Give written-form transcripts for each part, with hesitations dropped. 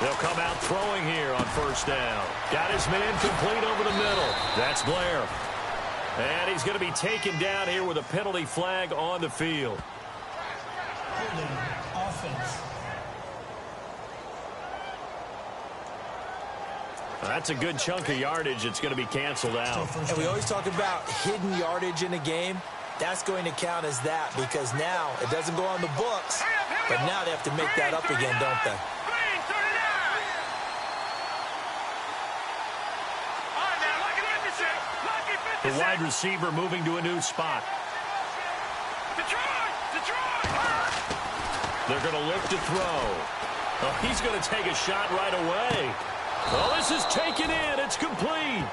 They'll come out throwing here on first down. Got his man complete over the middle. That's Blair. And he's going to be taken down here with a penalty flag on the field. Offense. That's a good chunk of yardage. It's going to be canceled out. And we always talk about hidden yardage in a game. That's going to count as that because now it doesn't go on the books, but now they have to make that up again, don't they? The wide receiver moving to a new spot. They're going to look to throw. Oh, he's going to take a shot right away. Well, this is taken in. It's complete.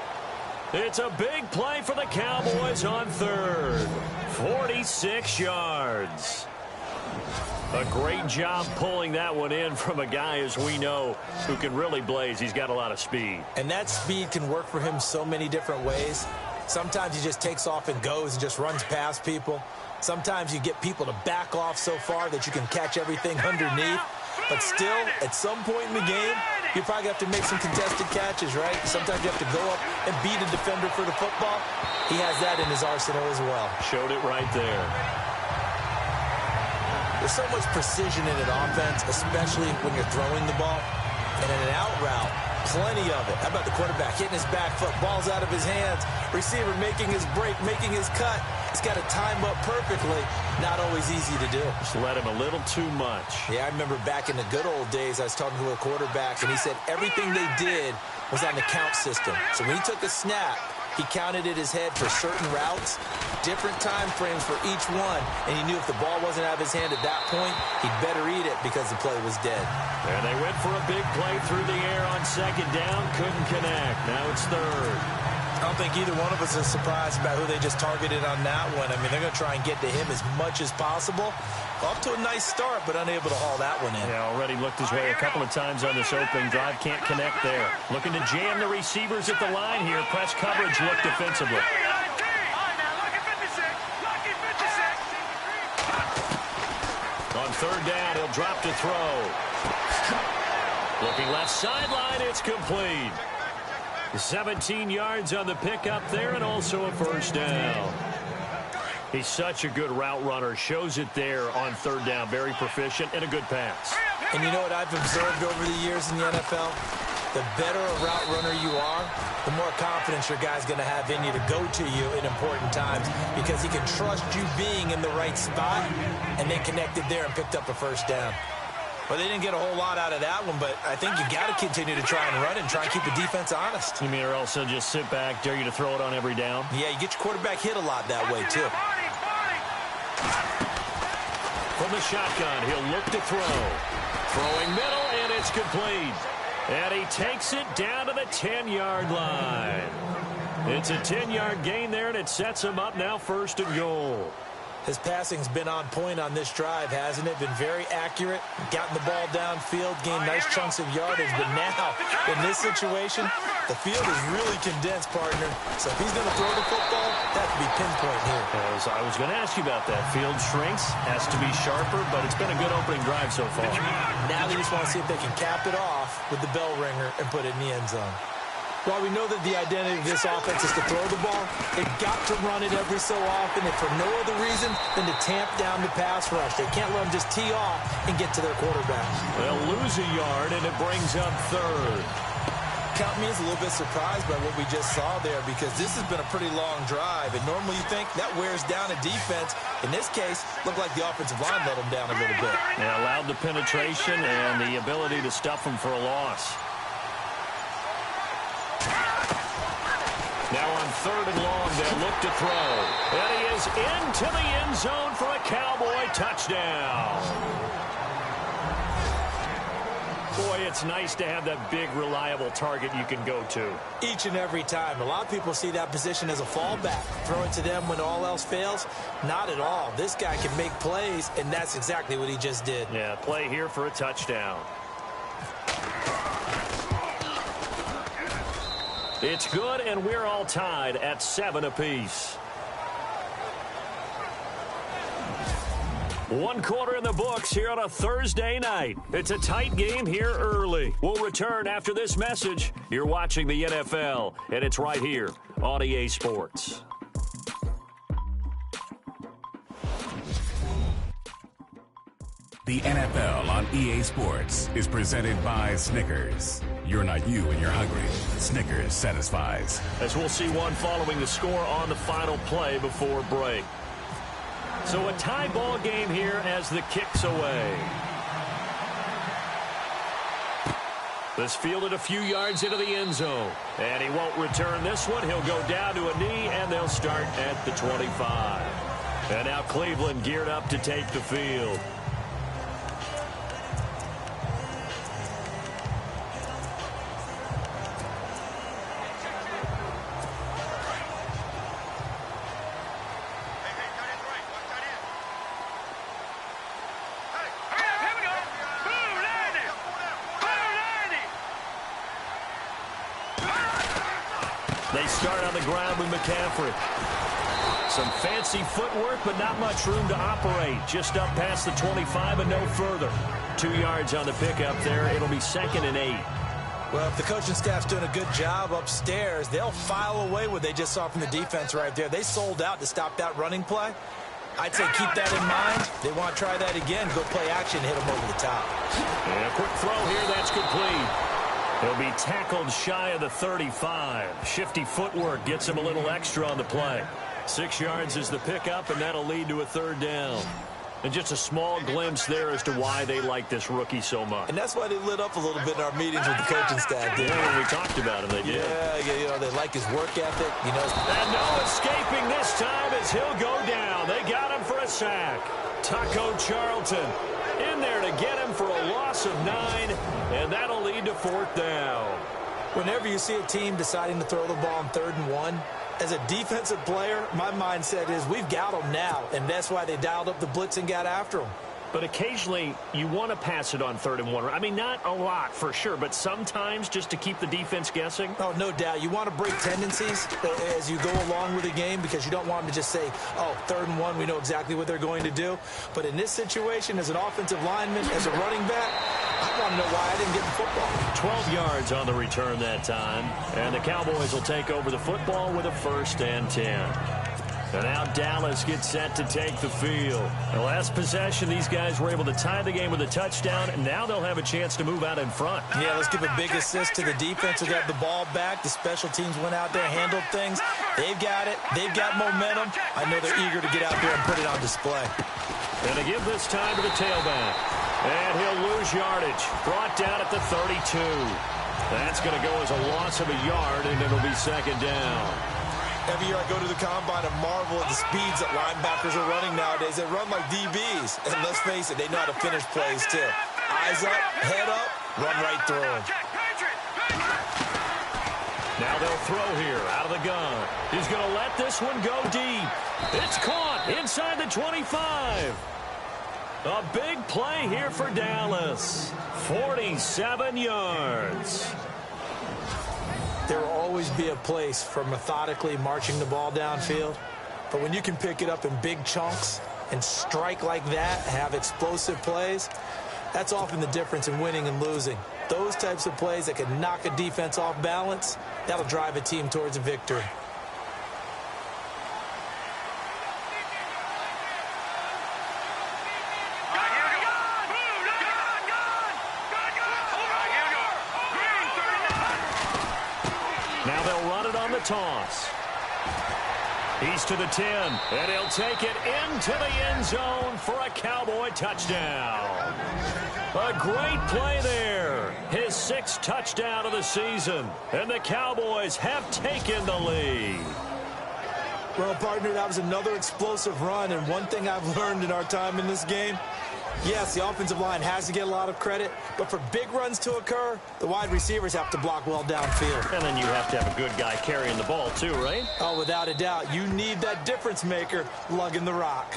It's a big play for the Cowboys on third. 46 yards. A great job pulling that one in from a guy, as we know, who can really blaze. He's got a lot of speed. And that speed can work for him so many different ways. Sometimes he just takes off and goes and just runs past people. Sometimes you get people to back off so far that you can catch everything underneath. But still, at some point in the game, you probably have to make some contested catches, right? Sometimes you have to go up and beat a defender for the football. He has that in his arsenal as well. Showed it right there. There's so much precision in an offense, especially when you're throwing the ball. And in an out route, plenty of it. How about the quarterback hitting his back foot, ball's out of his hands, receiver making his break, making his cut. He's got to time up perfectly. Not always easy to do. Just let him a little too much. Yeah, I remember back in the good old days, I was talking to a quarterback, and he said everything they did was on the count system. So when he took a snap, he counted in his head for certain routes, different time frames for each one, and he knew if the ball wasn't out of his hand at that point, he'd better eat it because the play was dead. And they went for a big play through the air on second down, couldn't connect. Now it's third. I don't think either one of us is surprised about who they just targeted on that one. I mean, they're going to try and get to him as much as possible. Off to a nice start, but unable to haul that one in. Yeah, already looked his way a couple of times on this opening drive. Can't connect there. Looking to jam the receivers at the line here. Press coverage look defensively. On third down, he'll drop to throw. Looking left sideline, it's complete. 17 yards on the pickup there and also a first down. He's such a good route runner. Shows it there on third down. Very proficient and a good pass. And you know what I've observed over the years in the NFL? The better a route runner you are, the more confidence your guy's going to have in you to go to you in important times because he can trust you being in the right spot, and they connected there and picked up a first down. Well, they didn't get a whole lot out of that one, but I think you got to continue to try and run and try and keep the defense honest. You mean or also just sit back, dare you to throw it on every down? Yeah, you get your quarterback hit a lot that way, too. From the shotgun, he'll look to throw. Throwing middle, and it's complete. And he takes it down to the 10-yard line. It's a 10-yard gain there, and it sets him up now first and goal. His passing's been on point on this drive, hasn't it? Been very accurate, gotten the ball downfield, gained nice chunks of yardage. But now, in this situation, the field is really condensed, partner. So if he's going to throw the football, that could be pinpoint here. As I was going to ask you about that. Field shrinks, has to be sharper, but it's been a good opening drive so far. Now they just want to see if they can cap it off with the bell ringer and put it in the end zone. While we know that the identity of this offense is to throw the ball, they've got to run it every so often, and for no other reason than to tamp down the pass rush. They can't let them just tee off and get to their quarterback. They'll lose a yard, and it brings up third. Count me as a little bit surprised by what we just saw there because this has been a pretty long drive, and normally you think that wears down a defense. In this case, looked like the offensive line let them down a little bit. Yeah, allowed the penetration and the ability to stuff them for a loss. Now on third and long, they'll look to throw. And he is into the end zone for a Cowboy touchdown. Boy, it's nice to have that big, reliable target you can go to. Each and every time. A lot of people see that position as a fallback. Throw it to them when all else fails. Not at all. This guy can make plays, and that's exactly what he just did. Yeah, play here for a touchdown. It's good, and we're all tied at 7 apiece. One quarter in the books here on a Thursday night. It's a tight game here early. We'll return after this message. You're watching the NFL, and it's right here on EA Sports. The NFL on EA Sports is presented by Snickers. You're not you when you're hungry. Snickers satisfies. As we'll see one following the score on the final play before break. So a tie ball game here as the kick's away. This fielded a few yards into the end zone. And he won't return this one. He'll go down to a knee, and they'll start at the 25. And now Cleveland geared up to take the field. They start on the ground with McCaffrey. Some fancy footwork, but not much room to operate. Just up past the 25 and no further. 2 yards on the pickup there. It'll be 2nd and 8. Well, if the coaching staff's doing a good job upstairs, they'll file away what they just saw from the defense right there. They sold out to stop that running play. I'd say keep that in mind. They want to try that again. Go play action, hit them over the top. And a quick throw here. That's complete. He'll be tackled shy of the 35. Shifty footwork gets him a little extra on the play. 6 yards is the pickup, and that'll lead to a 3rd down. And just a small glimpse there as to why they like this rookie so much. And that's why they lit up a little bit in our meetings with the coaching staff. Yeah, when we talked about him, they did. Yeah, you know, they like his work ethic. You know. And no escaping this time as he'll go down. They got him for a sack. Taco Charlton in there to get him for a loss of 9, and that'll lead to 4th down. Whenever you see a team deciding to throw the ball on 3rd and 1, as a defensive player, my mindset is we've got them now, and that's why they dialed up the blitz and got after them. But occasionally, you want to pass it on 3rd and 1. I mean, not a lot for sure, but sometimes just to keep the defense guessing. Oh, no doubt. You want to break tendencies as you go along with the game because you don't want them to just say, oh, 3rd and 1, we know exactly what they're going to do. But in this situation, as an offensive lineman, as a running back, I want to know why I didn't get the football. 12 yards on the return that time, and the Cowboys will take over the football with a 1st and 10. And now Dallas gets set to take the field. The last possession, these guys were able to tie the game with a touchdown, and now they'll have a chance to move out in front. Yeah, let's give a big assist to the defense who got the ball back. The special teams went out there, handled things. They've got it. They've got momentum. I know they're eager to get out there and put it on display. And to give this time to the tailback. And he'll lose yardage. Brought down at the 32. That's going to go as a loss of a yard, and it'll be 2nd down. Every year I go to the combine and marvel at the speeds that linebackers are running nowadays. They run like DBs. And let's face it, they know how to finish plays too. Eyes up, head up, run right through them. Now they'll throw here out of the gun. He's going to let this one go deep. It's caught inside the 25. A big play here for Dallas. 47 yards. There will always be a place for methodically marching the ball downfield. But when you can pick it up in big chunks and strike like that, have explosive plays, that's often the difference in winning and losing. Those types of plays that can knock a defense off balance, that'll drive a team towards a victory. Now they'll run it on the toss. He's to the 10, and he'll take it into the end zone for a Cowboy touchdown. A great play there. His 6th touchdown of the season, and the Cowboys have taken the lead. Well, partner, that was another explosive run, and one thing I've learned in our time in this game, yes, the offensive line has to get a lot of credit, but for big runs to occur, the wide receivers have to block well downfield. And then you have to have a good guy carrying the ball too, right? Oh, without a doubt. You need that difference maker lugging the rock.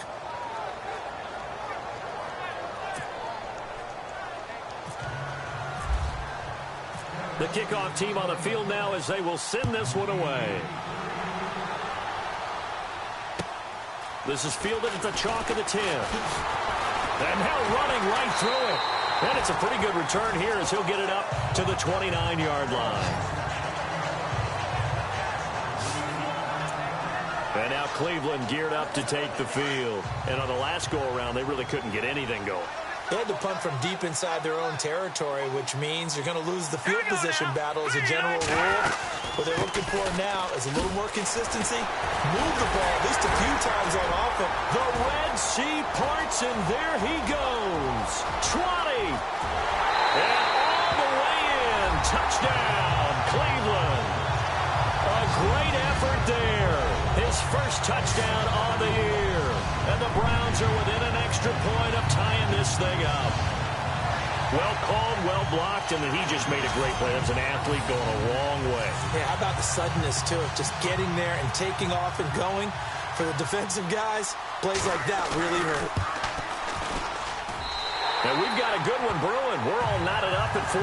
The kickoff team on the field now as they will send this one away. This is fielded at the chalk of the 10. And now running right through it. And it's a pretty good return here as he'll get it up to the 29-yard line. And now Cleveland geared up to take the field. And on the last go-around, they really couldn't get anything going. They had to punt from deep inside their own territory, which means you're going to lose the field position battle as a general rule. What they're looking for now is a little more consistency. Move the ball at least a few times on offense. The Red Sea parts, and there he goes. 20. And all the way in. Touchdown, Cleveland. A great effort there. His first touchdown on the year. And the Browns are within an extra point of tying this thing up. Well called, well blocked, and then he just made a great play. That was an athlete going a long way. Yeah, how about the suddenness, too, of just getting there and taking off and going? For the defensive guys, plays like that really hurt. And we've got a good one brewing. We're all knotted up at 14.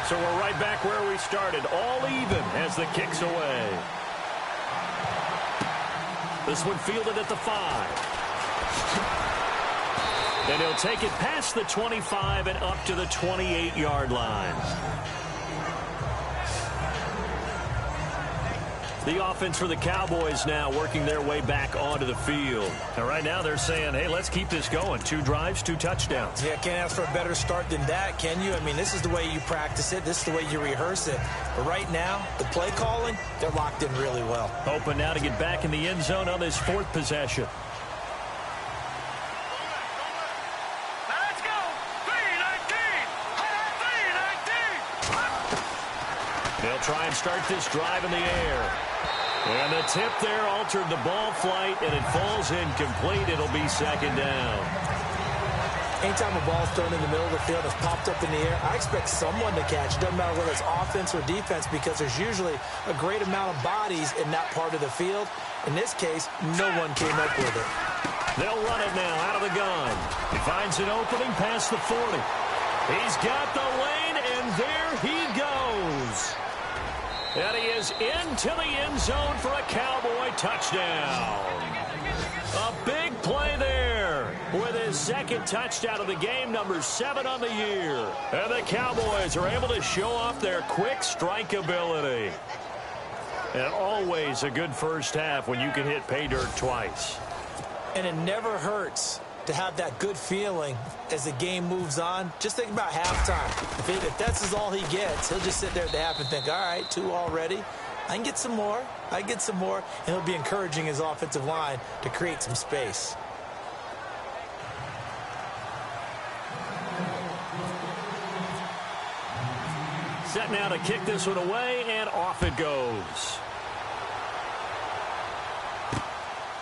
So we're right back where we started, all even as the kick's away. This one fielded at the 5. And he'll take it past the 25 and up to the 28-yard line. The offense for the Cowboys now working their way back onto the field. And right now they're saying, hey, let's keep this going. 2 drives, 2 touchdowns. Yeah, can't ask for a better start than that, can you? I mean, this is the way you practice it. This is the way you rehearse it. But right now, the play calling, they're locked in really well. Hoping now to get back in the end zone on this 4th possession. They'll try and start this drive in the air. And the tip there altered the ball flight, and it falls incomplete. It'll be 2nd down. Anytime a ball's thrown in the middle of the field, it's popped up in the air, I expect someone to catch. It doesn't matter whether it's offense or defense, because there's usually a great amount of bodies in that part of the field. In this case, no one came up with it. They'll run it now out of the gun. He finds an opening past the 40. He's got the lane, and there he goes. And he is into the end zone for a Cowboy touchdown. A big play there with his 2nd touchdown of the game, number 7 on the year. And the Cowboys are able to show off their quick strike ability. And always a good first half when you can hit pay dirt twice. And it never hurts to have that good feeling as the game moves on. Just think about halftime. If that's all he gets, he'll just sit there at the half and think, all right, 2 already. I can get some more. I can get some more. And he'll be encouraging his offensive line to create some space. Set now to kick this one away, and off it goes.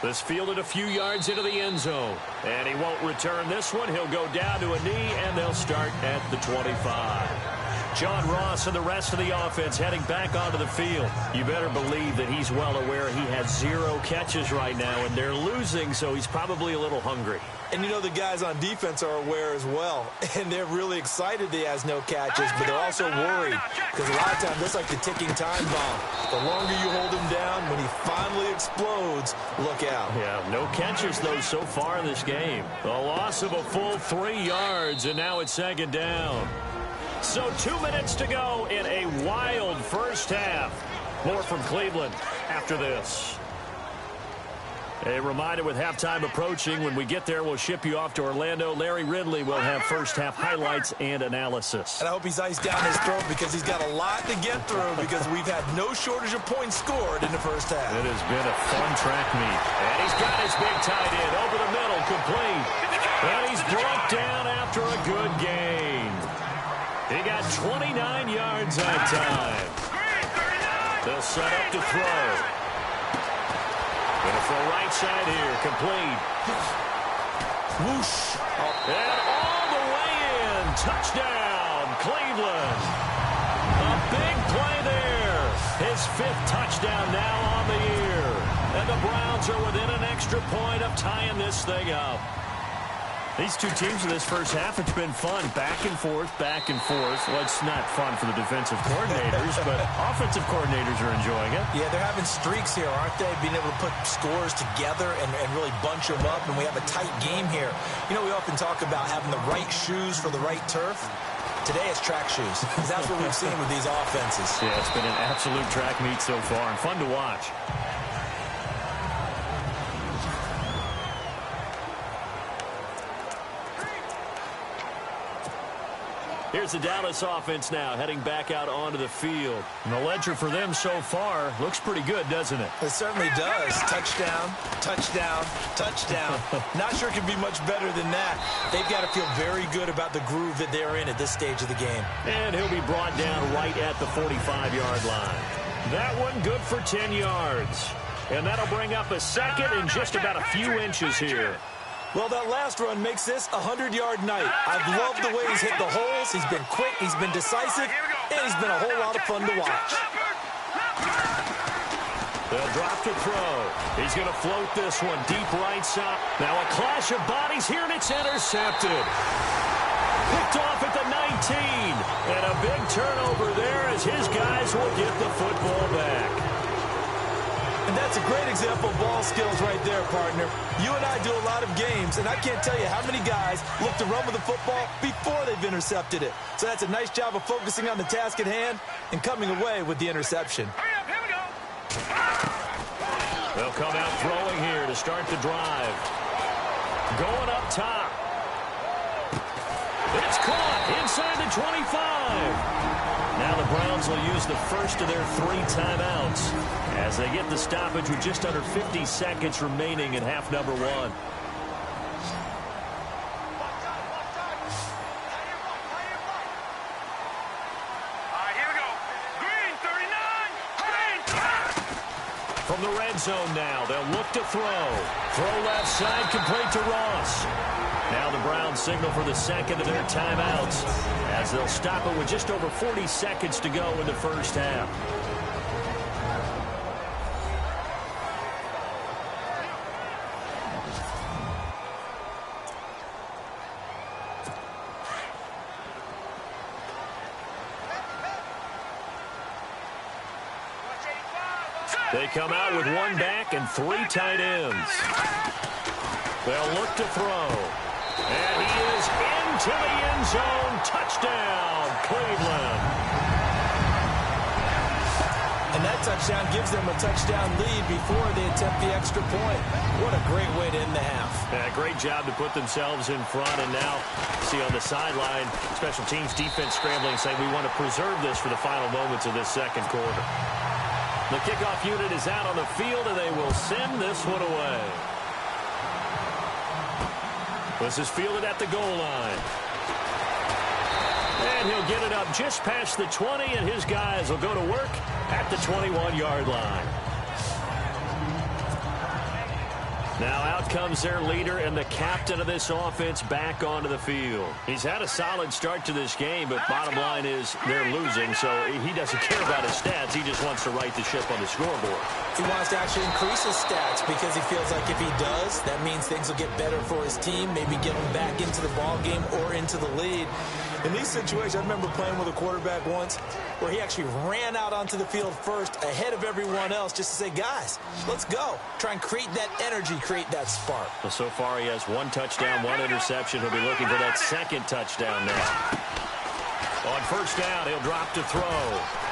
This fielded a few yards into the end zone. And he won't return this one. He'll go down to a knee, and they'll start at the 25. John Ross and the rest of the offense heading back onto the field. You better believe that he's well aware he has 0 catches right now, and they're losing, so he's probably a little hungry. And you know the guys on defense are aware as well. And they're really excited that he has no catches, but they're also worried. Because a lot of times, that's like the ticking time bomb. The longer you hold him down, when he finally explodes, look out. Yeah, no catches, though, so far in this game. A loss of a full 3 yards, and now it's 2nd down. So 2 minutes to go in a wild first half. More from Cleveland after this. A reminder, with halftime approaching, when we get there, we'll ship you off to Orlando. Larry Ridley will have first-half highlights and analysis. And I hope he's iced down his throat, because he's got a lot to get through, because we've had no shortage of points scored in the first half. It has been a fun track meet. And he's got his big tight end over the middle, complete. And he's brought down after a good gain. He got 29 yards that time. They'll set up to throw. Going to throw right side here, complete. Whoosh. And all the way in. Touchdown, Cleveland. A big play there. His 5th touchdown now on the year. And the Browns are within an extra point of tying this thing up. These two teams in this first half, it's been fun. Back and forth, back and forth. Well, it's not fun for the defensive coordinators, but offensive coordinators are enjoying it. Yeah, they're having streaks here, aren't they? Being able to put scores together and really bunch them up, and we have a tight game here. You know, we often talk about having the right shoes for the right turf. Today it's track shoes, because that's what we've seen with these offenses. Yeah, it's been an absolute track meet so far, and fun to watch. Here's the Dallas offense now, heading back out onto the field. And the ledger for them so far looks pretty good, doesn't it? It certainly does. Touchdown, touchdown, touchdown. Not sure it can be much better than that. They've got to feel very good about the groove that they're in at this stage of the game. And he'll be brought down right at the 45-yard line. That one good for 10 yards. And that'll bring up a second in just about a few inches here. Well, that last run makes this a 100-yard night. I've loved the way he's hit the holes. He's been quick, he's been decisive, and he's been a whole lot of fun to watch. They'll drop to throw. He's going to float this one deep right side. Now a clash of bodies here, and it's intercepted. Picked off at the 19. And a big turnover there as his guys will get the football back. And that's a great example of ball skills right there, partner. You and I do a lot of games, and I can't tell you how many guys look to run with the football before they've intercepted it. So that's a nice job of focusing on the task at hand and coming away with the interception. Here we go. They'll come out throwing here to start the drive. Going up top. It's caught inside the 25. Now the Browns will use the first of their 3 timeouts as they get the stoppage with just under 50 seconds remaining in half number 1. All right, here we go. Green, 39. Green. From the red zone now, they'll look to throw. Throw left side, complete to Ross. Now the Browns signal for the second of their timeouts as they'll stop it with just over 40 seconds to go in the first half. They come out with 1 back and 3 tight ends. They'll look to throw. And he is into the end zone. Touchdown, Cleveland. And that touchdown gives them a touchdown lead before they attempt the extra point. What a great way to end the half. Yeah, great job to put themselves in front. And now, see on the sideline, special teams defense scrambling, saying we want to preserve this for the final moments of this second quarter. The kickoff unit is out on the field, and they will send this one away. This is fielded at the goal line. And he'll get it up just past the 20, and his guys will go to work at the 21-yard line. Now out comes their leader and the captain of this offense back onto the field. He's had a solid start to this game, but bottom line is they're losing, so he doesn't care about his stats. He just wants to right the ship on the scoreboard. He wants to actually increase his stats because he feels like if he does, that means things will get better for his team, maybe get him back into the ball game or into the lead. In these situations, I remember playing with a quarterback once where he actually ran out onto the field first ahead of everyone else just to say, guys, let's go. Try and create that energy, create that spark. Well, so far he has 1 touchdown, 1 interception. He'll be looking for that second touchdown now. On first down, he'll drop to throw.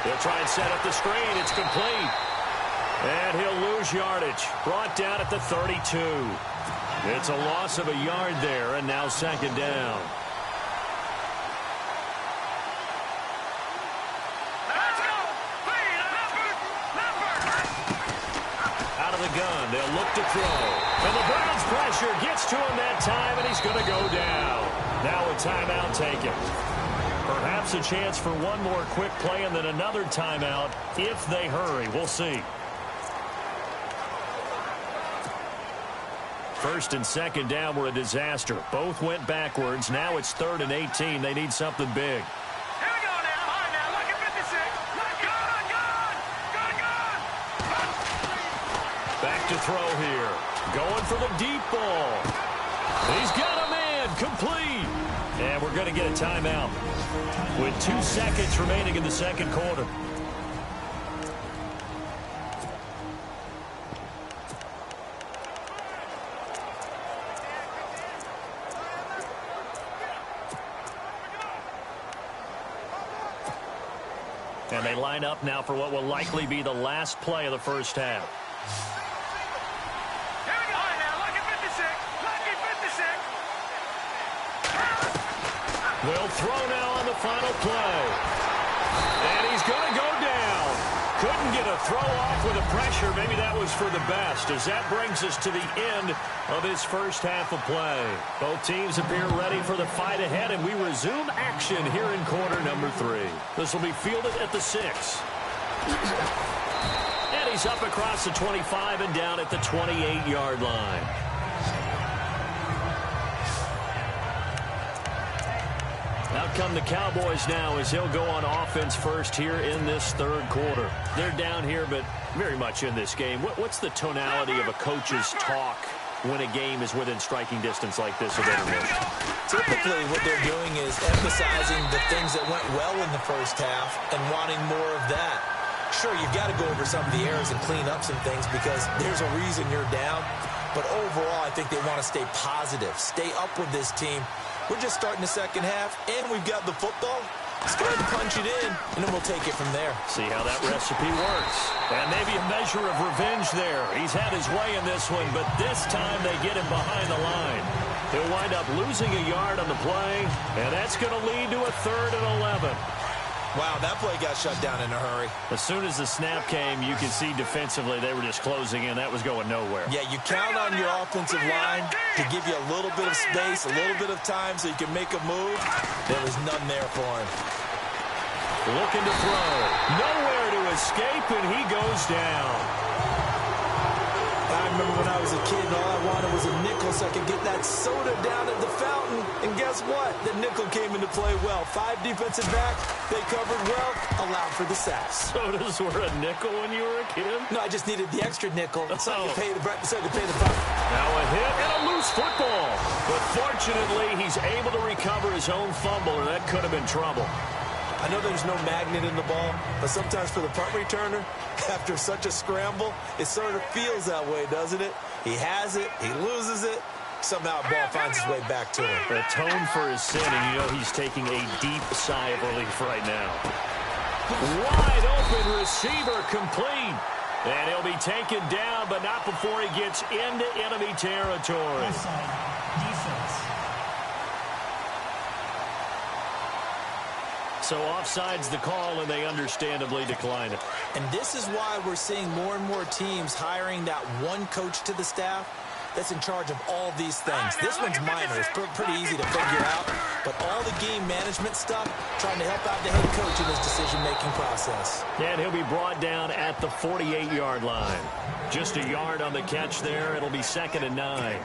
He'll try and set up the screen. It's complete. And he'll lose yardage. Brought down at the 32. It's a loss of a yard there, and now second down. Out of the gun, they'll look to throw. And the Browns pressure gets to him that time, and he's going to go down. Now a timeout taken. Perhaps a chance for one more quick play and then another timeout if they hurry. We'll see. First and second down were a disaster. Both went backwards. Now it's 3rd and 18. They need something big. Here we go now. All right, now, look at 56. Gun. Back to throw here. Going for the deep ball. He's got a man complete. And we're going to get a timeout with 2 seconds remaining in the second quarter. And they line up now for what will likely be the last play of the first half. Here we go. All right, now, lucky 56. Lucky 56. They'll throw now on the final play. And he's going to go down. Couldn't get a throw off with the pressure. Maybe that was for the best, as that brings us to the end of this first half of play. Both teams appear ready for the fight ahead, and we resume action here in quarter number 3. This will be fielded at the 6. And he's up across the 25 and down at the 28-yard line. Out come the Cowboys now as he'll go on offense first here in this third quarter. They're down here, but very much in this game. What's the tonality of a coach's talk when a game is within striking distance like this of intermission? Typically, what they're doing is emphasizing the things that went well in the first half and wanting more of that. Sure, you've got to go over some of the errors and clean up some things because there's a reason you're down. But overall, I think they want to stay positive, stay up with this team. We're just starting the second half, and we've got the football. Let's go ahead and punch it in, and then we'll take it from there. See how that recipe works. And maybe a measure of revenge there. He's had his way in this one, but this time they get him behind the line. He'll wind up losing a yard on the play, and that's going to lead to a 3rd and 11. Wow, that play got shut down in a hurry. As soon as the snap came, you could see defensively they were just closing in. That was going nowhere. Yeah, you count on your offensive line to give you a little bit of space, a little bit of time so you can make a move. There was none there for him. Looking to throw. Nowhere to escape, and he goes down. I remember when I was a kid and all I wanted was a nickel so I could get that soda down at the fountain. And guess what? The nickel came into play well. 5 defensive backs, they covered well, allowed for the sacks. Sodas were a nickel when you were a kid? No, I just needed the extra nickel so I could pay the fountain. Now a hit and a loose football. But fortunately, he's able to recover his own fumble, and that could have been trouble. I know there's no magnet in the ball, but sometimes for the punt returner, after such a scramble, it sort of feels that way, doesn't it? He has it, he loses it, somehow the ball finds its way back to him. Atone for his sin, and you know he's taking a deep sigh of relief right now. Wide open receiver complete. And he'll be taken down, but not before he gets into enemy territory. Defense. So offside's the call, and they understandably decline it. And this is why we're seeing more and more teams hiring that one coach to the staff that's in charge of all these things. This one's minor. It's pretty easy to figure out. But all the game management stuff, trying to help out the head coach in his decision-making process. And he'll be brought down at the 48-yard line. Just a yard on the catch there. It'll be 2nd and 9.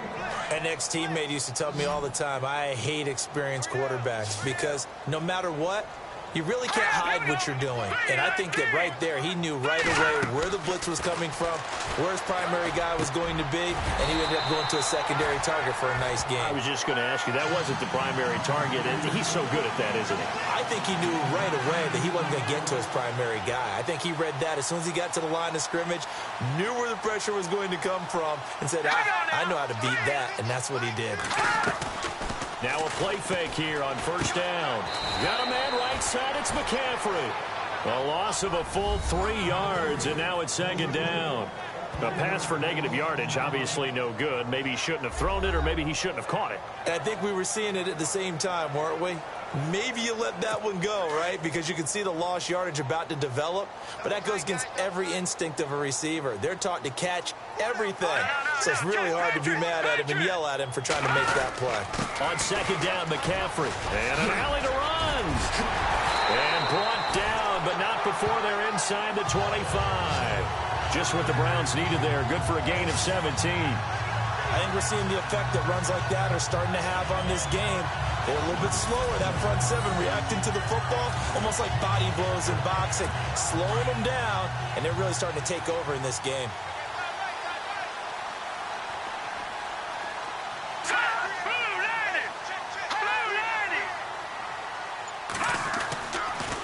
An ex-teammate used to tell me all the time, I hate experienced quarterbacks because no matter what, you really can't hide what you're doing. And I think that right there, he knew right away where the blitz was coming from, where his primary guy was going to be, and he ended up going to a secondary target for a nice game. I was just going to ask you, that wasn't the primary target, and he's so good at that, isn't he? I think he knew right away that he wasn't going to get to his primary guy. I think he read that as soon as he got to the line of scrimmage, knew where the pressure was going to come from, and said, I know how to beat that, and that's what he did. Now a play fake here on 1st down. Got a man right side, it's McCaffrey. A loss of a full 3 yards, and now it's 2nd down. A pass for negative yardage, obviously no good. Maybe he shouldn't have thrown it, or maybe he shouldn't have caught it. And I think we were seeing it at the same time, weren't we? Maybe you let that one go, right? Because you can see the lost yardage about to develop. But that goes against every instinct of a receiver. They're taught to catch everything. So it's really hard to be mad at him and yell at him for trying to make that play. On 2nd down, McCaffrey. And an alley to run. And brought down, but not before they're inside the 25. Just what the Browns needed there. Good for a gain of 17. I think we're seeing the effect that runs like that are starting to have on this game. They're a little bit slower, that front 7, reacting to the football, almost like body blows in boxing, slowing them down, and they're really starting to take over in this game.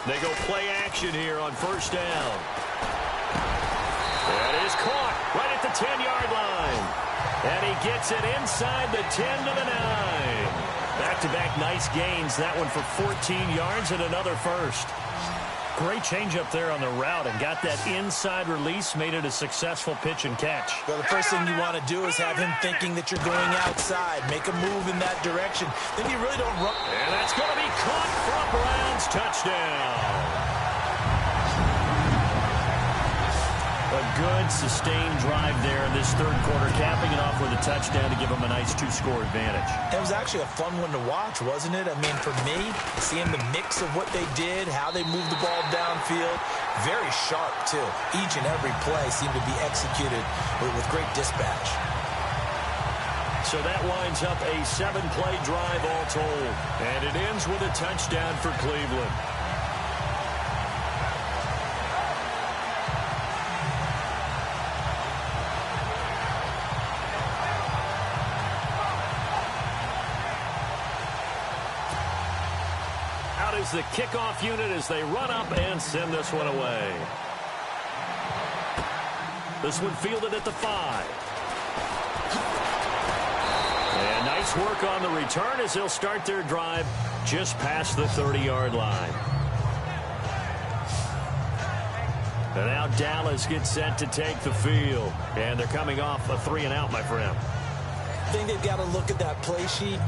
They go play action here on first down. That is caught right at the 10-yard line. And he gets it inside the 10 to the 9. Back-to-back nice gains. That one for 14 yards and another first. Great change up there on the route and got that inside release, made it a successful pitch and catch. Well, the first thing you want to do is have him thinking that you're going outside. Make a move in that direction. Then you really don't run. And that's going to be caught for a Browns touchdown. A good, sustained drive there in this third quarter, capping it off with a touchdown to give them a nice 2-score advantage. It was actually a fun one to watch, wasn't it? I mean, for me, seeing the mix of what they did, how they moved the ball downfield, very sharp, too. Each and every play seemed to be executed with great dispatch. So that winds up a 7-play drive all told. And it ends with a touchdown for Cleveland. The kickoff unit as they run up and send this one away. This one fielded at the 5. And nice work on the return as they'll start their drive just past the 30-yard line. And now Dallas gets set to take the field. And they're coming off a 3-and-out, my friend. I think they've got to look at that play sheet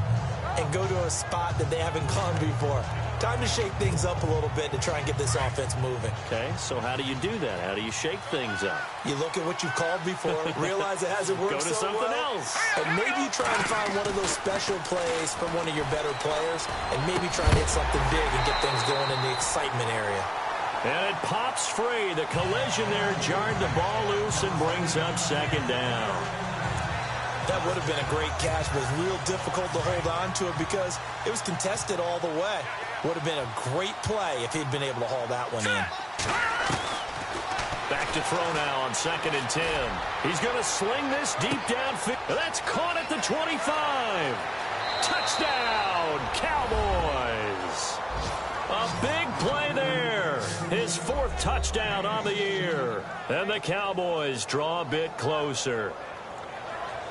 and go to a spot that they haven't gone before. Time to shake things up a little bit to try and get this offense moving. Okay, so how do you do that? How do you shake things up? You look at what you've called before, realize it hasn't worked Go to so something well, else. and maybe you try and find one of those special plays from one of your better players, and maybe try and hit something big and get things going in the excitement area. And it pops free. The collision there jarred the ball loose and brings up second down. That would have been a great catch, but it's real difficult to hold on to it because it was contested all the way. Would have been a great play if he'd been able to haul that one in. Back to throw now on 2nd and 10. He's going to sling this deep downfield. That's caught at the 25. Touchdown, Cowboys. A big play there. His 4th touchdown on the year. And the Cowboys draw a bit closer.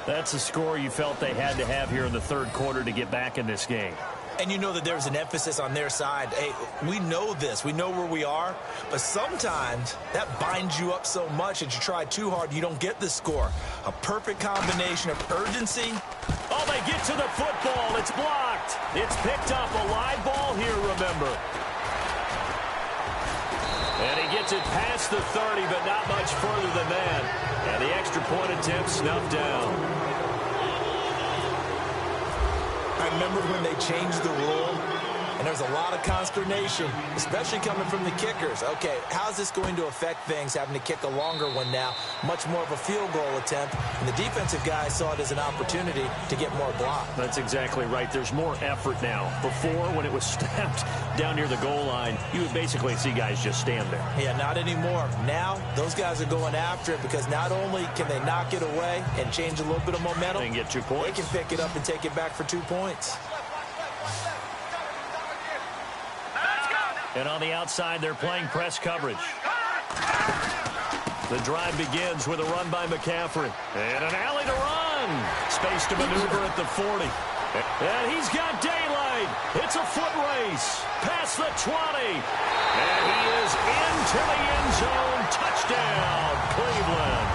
That's a score you felt they had to have here in the third quarter to get back in this game. And you know that there's an emphasis on their side. Hey, we know this. We know where we are. But sometimes that binds you up so much that you try too hard, you don't get the score. A perfect combination of urgency. Oh, they get to the football. It's blocked. It's picked up. A live ball here, remember. And he gets it past the 30, but not much further than that. And the extra point attempt snuffed down. I remember when they changed the rule, and there was a lot of consternation, especially coming from the kickers. Okay, how's this going to affect things, having to kick a longer one now? Much more of a field goal attempt, and the defensive guys saw it as an opportunity to get more block. That's exactly right. There's more effort now. Before, when it was snapped down near the goal line, you would basically see guys just stand there. Yeah, not anymore. Now, those guys are going after it because not only can they knock it away and change a little bit of momentum, They can get 2 points. they can pick it up and take it back for 2 points. And on the outside, they're playing press coverage. The drive begins with a run by McCaffrey. And an alley to run. Space to maneuver at the 40. And he's got daylight. It's a foot race. Past the 20. And he is into the end zone. Touchdown, Cleveland.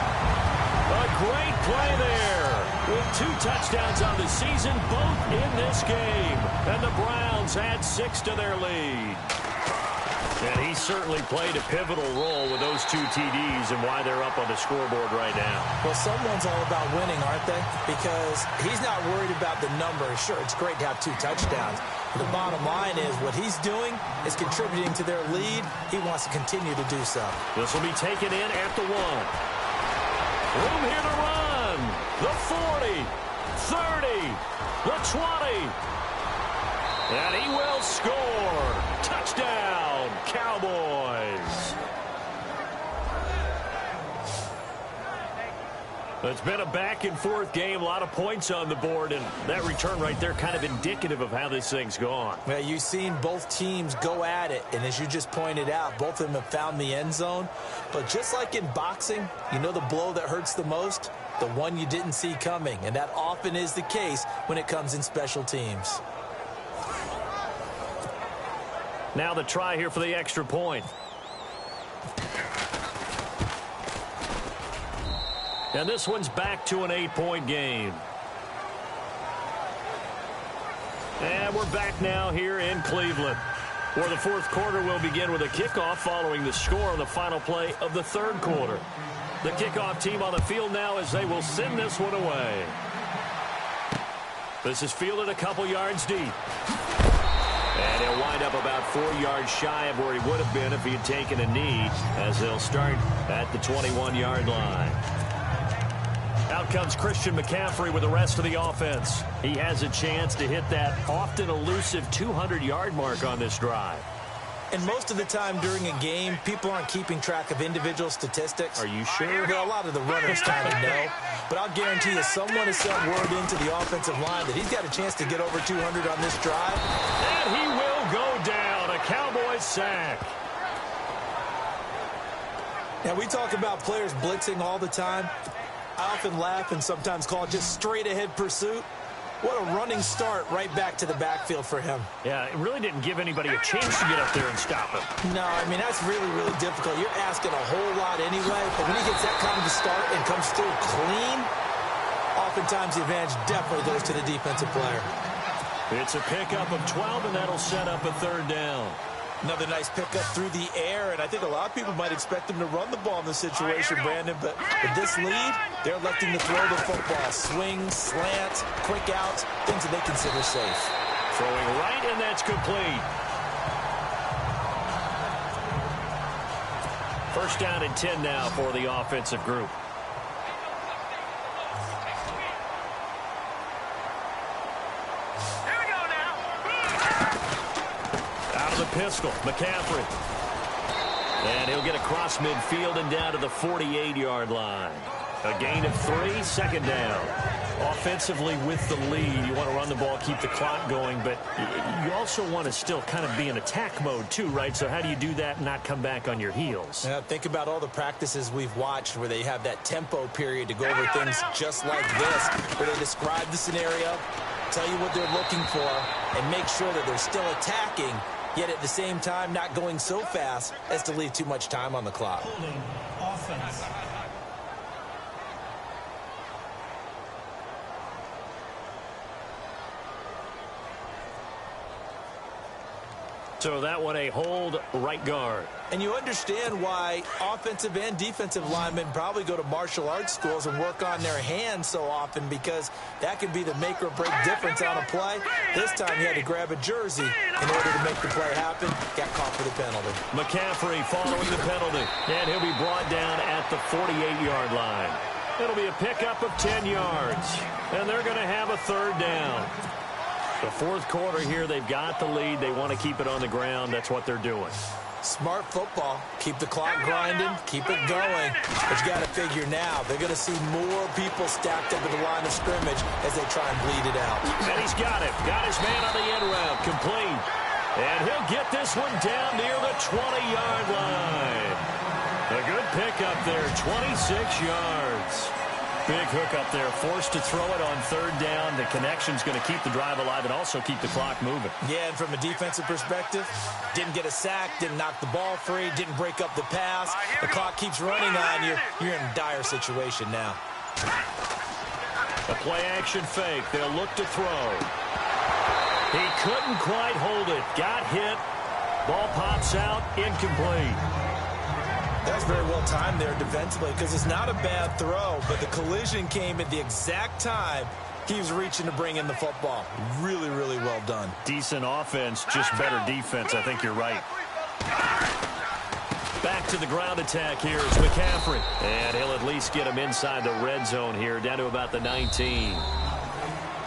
A great play there. With 2 touchdowns on the season, both in this game. And the Browns add 6 to their lead. And he certainly played a pivotal role with those 2 TDs and why they're up on the scoreboard right now. Well, someone's all about winning, aren't they? Because he's not worried about the number. Sure, it's great to have 2 touchdowns. But the bottom line is what he's doing is contributing to their lead. He wants to continue to do so. This will be taken in at the 1. Room here to run. The 40, 30, the 20. And he will score. Touchdown, Cowboys. It's been a back-and-forth game, a lot of points on the board, and that return right there kind of indicative of how this thing's gone. Well, you've seen both teams go at it, and as you just pointed out, both of them have found the end zone. But just like in boxing, you know the blow that hurts the most? The one you didn't see coming, and that often is the case when it comes in special teams. Now the try here for the extra point. And this one's back to an 8-point game. And we're back now here in Cleveland, where the fourth quarter will begin with a kickoff following the score on the final play of the third quarter. The kickoff team on the field now as they will send this one away. This is fielded a couple yards deep. And he'll wind up about 4 yards shy of where he would have been if he had taken a knee, as they'll start at the 21-yard line. Out comes Christian McCaffrey with the rest of the offense. He has a chance to hit that often elusive 200-yard mark on this drive. And most of the time during a game, people aren't keeping track of individual statistics. Are you sure? Well, a lot of the runners kind of know. But I'll guarantee you someone has sent word into the offensive line that he's got a chance to get over 200 on this drive. And he will go down. A Cowboys sack. Now, we talk about players blitzing all the time. I often laugh and sometimes call it just straight-ahead pursuit. What a running start right back to the backfield for him. Yeah, it really didn't give anybody a chance to get up there and stop him. No, I mean, that's really, really difficult. You're asking a whole lot anyway, but when he gets that kind of a start and comes through clean, oftentimes the advantage definitely goes to the defensive player. It's a pickup of 12, and that'll set up a third down. Another nice pickup through the air, and I think a lot of people might expect him to run the ball in this situation, Brandon, but with this lead, they're electing to throw the football. Swings, slants, quick outs, things that they consider safe. Throwing right, and that's complete. First down and 10 now for the offensive group. Pistol, McCaffrey. And he'll get across midfield and down to the 48-yard line. A gain of 3, second down. Offensively with the lead, you want to run the ball, keep the clock going, but you also want to still kind of be in attack mode too, right? So how do you do that and not come back on your heels? Yeah, think about all the practices we've watched where they have that tempo period to go over things just like this, where they describe the scenario, tell you what they're looking for, and make sure that they're still attacking, yet at the same time not going so fast as to leave too much time on the clock. Holding offense. So that one a hold right guard. And you understand why offensive and defensive linemen probably go to martial arts schools and work on their hands so often, because that can be the make or break difference on a play. This time he had to grab a jersey in order to make the play happen. Got caught for the penalty. McCaffrey following the penalty. And he'll be brought down at the 48-yard line. It'll be a pickup of 10 yards. And they're going to have a third down. The fourth quarter here, they've got the lead. They want to keep it on the ground. That's what they're doing. Smart football. Keep the clock grinding. Keep it going. But you got to figure now, they're going to see more people stacked up at the line of scrimmage as they try and bleed it out. And he's got it. Got his man on the end route. Complete. And he'll get this one down near the 20-yard line. A good pickup there, 26 yards. Big hook up there, forced to throw it on third down. The connection's going to keep the drive alive and also keep the clock moving. Yeah, and from a defensive perspective, didn't get a sack, didn't knock the ball free, didn't break up the pass. The clock keeps running on you. You're in a dire situation now. A play-action fake. They'll look to throw. He couldn't quite hold it. Got hit. Ball pops out. Incomplete. That's very well timed there defensively, because it's not a bad throw, but the collision came at the exact time he was reaching to bring in the football. Really, really well done. Decent offense, just better defense. I think you're right. Back to the ground attack here is McCaffrey. And he'll at least get him inside the red zone here, down to about the 19.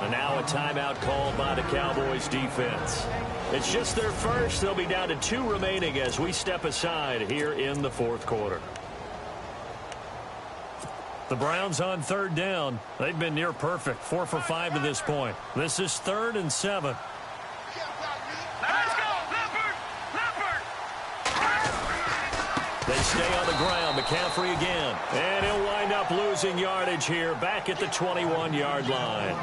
And now a timeout called by the Cowboys defense. It's just their first. They'll be down to 2 remaining as we step aside here in the fourth quarter. The Browns on third down. They've been near perfect, 4 for 5 to this point. This is 3rd and 7. Let's go, Leopard! Leopard! They stay on the ground. McCaffrey again. And he'll wind up losing yardage here back at the 21-yard line.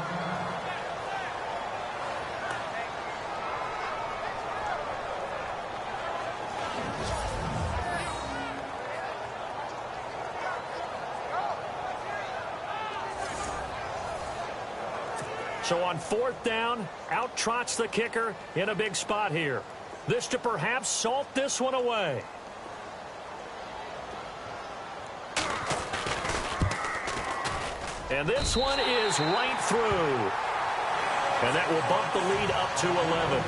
So on 4th down, out trots the kicker in a big spot here. This to perhaps salt this one away. And this one is right through. And that will bump the lead up to 11.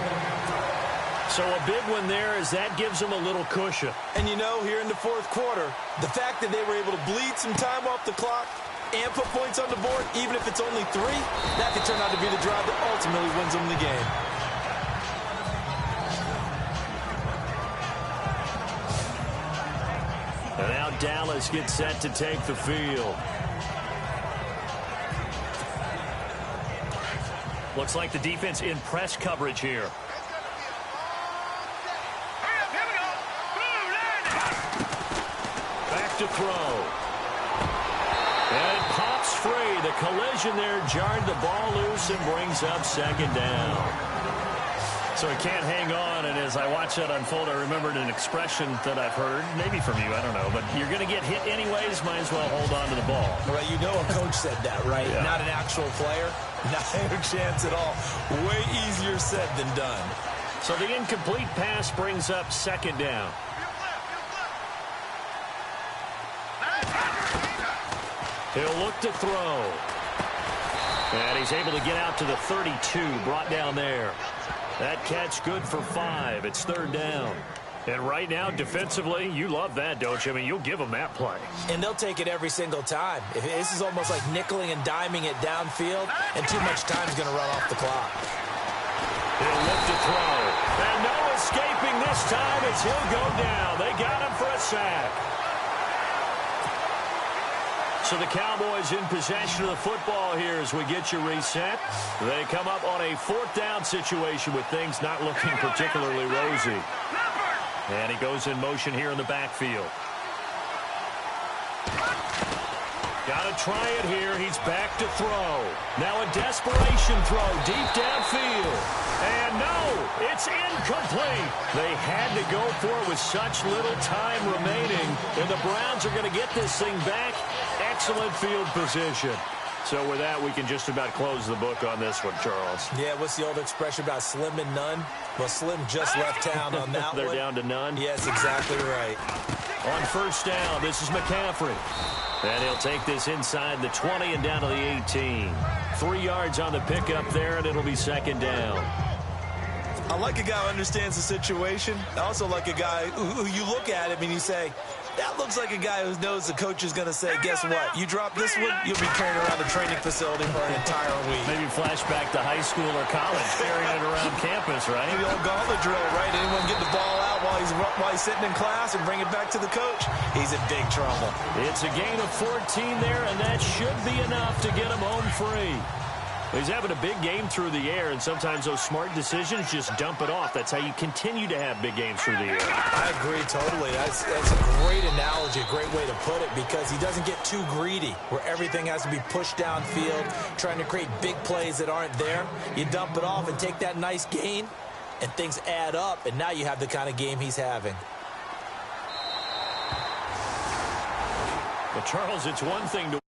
So a big one there as that gives them a little cushion. And you know, here in the 4th quarter, the fact that they were able to bleed some time off the clock and put points on the board, even if it's only 3, that could turn out to be the drive that ultimately wins them the game. And now Dallas gets set to take the field. Looks like the defense in press coverage here. Hurry up, here we go! Blue line! Back to throw. And it pops free. The collision there jarred the ball loose and brings up 2nd down. So he can't hang on, and as I watch that unfold, I remembered an expression that I've heard, maybe from you, I don't know, but you're going to get hit anyways, might as well hold on to the ball. Right, you know a coach said that, right? Yeah. Not an actual player. Not a chance at all. Way easier said than done. So the incomplete pass brings up 2nd down. He'll look to throw. And he's able to get out to the 32, brought down there. That catch good for 5. It's 3rd down. And right now, defensively, you love that, don't you? I mean, you'll give them that play. And they'll take it every single time. This is almost like nickeling and diming it downfield, and too much time is going to run off the clock. He'll look to throw. And no escaping this time as he'll go down. They got him for a sack. So the Cowboys in possession of the football here as we get you reset. They come up on a 4th down situation with things not looking particularly rosy. And he goes in motion here in the backfield. Got to try it here. He's back to throw. Now a desperation throw deep downfield. And no, it's incomplete. They had to go for it with such little time remaining. And the Browns are going to get this thing back. Excellent field position. So with that, we can just about close the book on this one, Charles. Yeah, what's the old expression about slim and none? Well, Slim just left town on that They're one. down to none? Yes, exactly right. On 1st down, this is McCaffrey. And he'll take this inside the 20 and down to the 18. 3 yards on the pickup there, and it'll be 2nd down. I like a guy who understands the situation. I also like a guy who you look at him and you say, that looks like a guy who knows the coach is going to say, guess what? You drop this one, you'll be carrying around the training facility for an entire week. Maybe flashback to high school or college, carrying it around campus, right? The old gauntlet drill, right? Anyone get the ball out while he's sitting in class and bring it back to the coach? He's in big trouble. It's a gain of 14 there, and that should be enough to get him home free. He's having a big game through the air, and sometimes those smart decisions just dump it off. That's how you continue to have big games through the air. I agree totally. That's a great analogy, a great way to put it, because he doesn't get too greedy where everything has to be pushed downfield, trying to create big plays that aren't there. You dump it off and take that nice gain, and things add up, and now you have the kind of game he's having. Well, Charles, it's one thing to